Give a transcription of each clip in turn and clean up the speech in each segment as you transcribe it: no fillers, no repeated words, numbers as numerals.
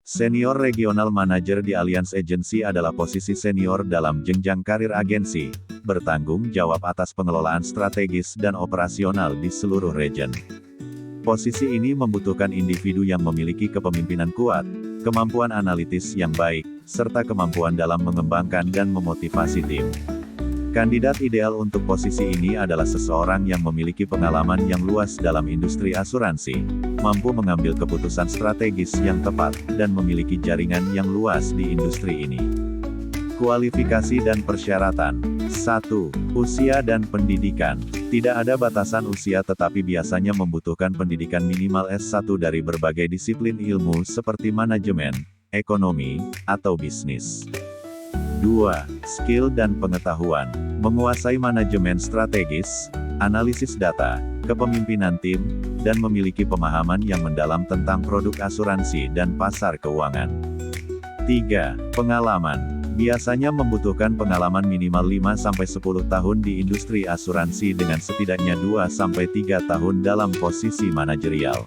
Senior Regional Manager di Alliance Agency adalah posisi senior dalam jenjang karir agensi, bertanggung jawab atas pengelolaan strategis dan operasional di seluruh region. Posisi ini membutuhkan individu yang memiliki kepemimpinan kuat, kemampuan analitis yang baik, serta kemampuan dalam mengembangkan dan memotivasi tim. Kandidat ideal untuk posisi ini adalah seseorang yang memiliki pengalaman yang luas dalam industri asuransi, mampu mengambil keputusan strategis yang tepat, dan memiliki jaringan yang luas di industri ini. Kualifikasi dan persyaratan. 1. Usia dan pendidikan. Tidak ada batasan usia tetapi biasanya membutuhkan pendidikan minimal S1 dari berbagai disiplin ilmu seperti manajemen, ekonomi, atau bisnis. 2. Skill dan pengetahuan. Menguasai manajemen strategis, analisis data, kepemimpinan tim, dan memiliki pemahaman yang mendalam tentang produk asuransi dan pasar keuangan. 3. Pengalaman. Biasanya membutuhkan pengalaman minimal 5-10 tahun di industri asuransi dengan setidaknya 2-3 tahun dalam posisi manajerial.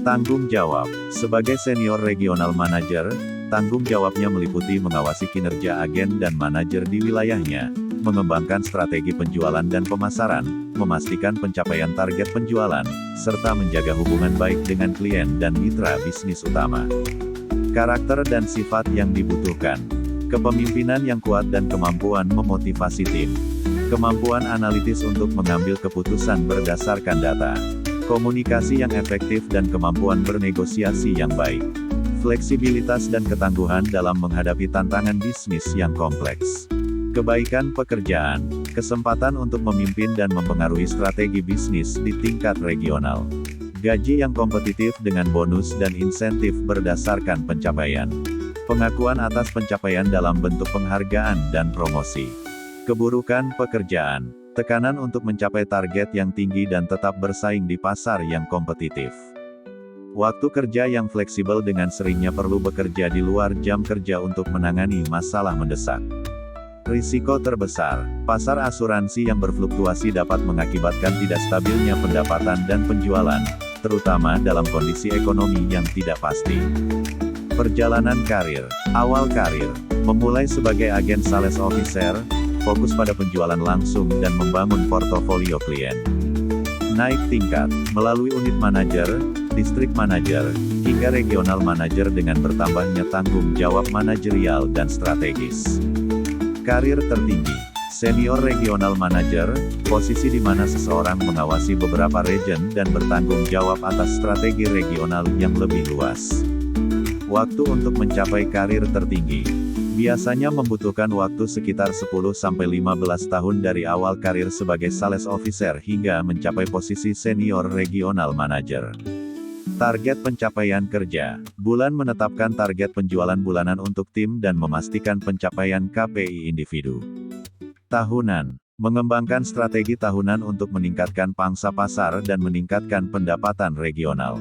Tanggung jawab. Sebagai senior regional manager, tanggung jawabnya meliputi mengawasi kinerja agen dan manajer di wilayahnya, mengembangkan strategi penjualan dan pemasaran, memastikan pencapaian target penjualan, serta menjaga hubungan baik dengan klien dan mitra bisnis utama. Karakter dan sifat yang dibutuhkan. Kepemimpinan yang kuat dan kemampuan memotivasi tim. Kemampuan analitis untuk mengambil keputusan berdasarkan data. Komunikasi yang efektif dan kemampuan bernegosiasi yang baik. Fleksibilitas dan ketangguhan dalam menghadapi tantangan bisnis yang kompleks. Kebaikan pekerjaan, kesempatan untuk memimpin dan mempengaruhi strategi bisnis di tingkat regional. Gaji yang kompetitif dengan bonus dan insentif berdasarkan pencapaian. Pengakuan atas pencapaian dalam bentuk penghargaan dan promosi. Keburukan pekerjaan, tekanan untuk mencapai target yang tinggi dan tetap bersaing di pasar yang kompetitif. Waktu kerja yang fleksibel dengan seringnya perlu bekerja di luar jam kerja untuk menangani masalah mendesak. Risiko terbesar, pasar asuransi yang berfluktuasi dapat mengakibatkan tidak stabilnya pendapatan dan penjualan, terutama dalam kondisi ekonomi yang tidak pasti. Perjalanan karir. Awal karir. Memulai sebagai agen sales officer, fokus pada penjualan langsung dan membangun portofolio klien. Naik tingkat, melalui unit manajer, distrik manajer, hingga regional manajer dengan bertambahnya tanggung jawab manajerial dan strategis. Karir tertinggi. Senior regional manager, posisi di mana seseorang mengawasi beberapa region dan bertanggung jawab atas strategi regional yang lebih luas. Waktu untuk mencapai karir tertinggi. Biasanya membutuhkan waktu sekitar 10-15 tahun dari awal karir sebagai sales officer hingga mencapai posisi senior regional manager. Target pencapaian kerja. Bulan menetapkan target penjualan bulanan untuk tim dan memastikan pencapaian KPI individu. Tahunan. Mengembangkan strategi tahunan untuk meningkatkan pangsa pasar dan meningkatkan pendapatan regional.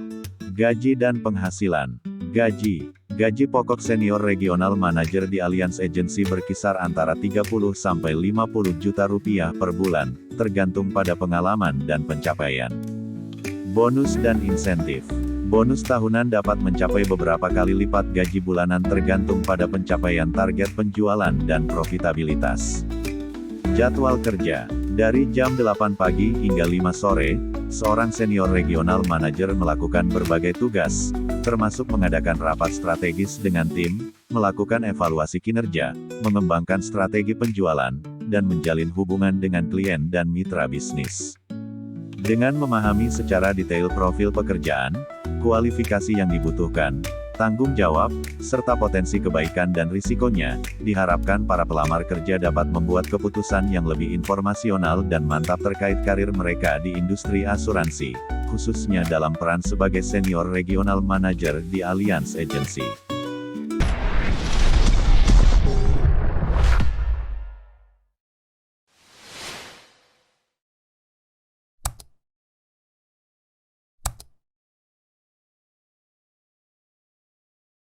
Gaji dan penghasilan. Gaji. Gaji pokok senior regional manager di Alliance Agency berkisar antara 30-50 juta rupiah per bulan, tergantung pada pengalaman dan pencapaian. Bonus dan insentif. Bonus tahunan dapat mencapai beberapa kali lipat gaji bulanan tergantung pada pencapaian target penjualan dan profitabilitas. Jadwal kerja. Dari jam 8 pagi hingga 5 sore, seorang senior regional manager melakukan berbagai tugas, termasuk mengadakan rapat strategis dengan tim, melakukan evaluasi kinerja, mengembangkan strategi penjualan, dan menjalin hubungan dengan klien dan mitra bisnis. Dengan memahami secara detail profil pekerjaan, kualifikasi yang dibutuhkan, tanggung jawab, serta potensi kebaikan dan risikonya, diharapkan para pelamar kerja dapat membuat keputusan yang lebih informasional dan mantap terkait karir mereka di industri asuransi, khususnya dalam peran sebagai senior regional manager di Alliance Agency.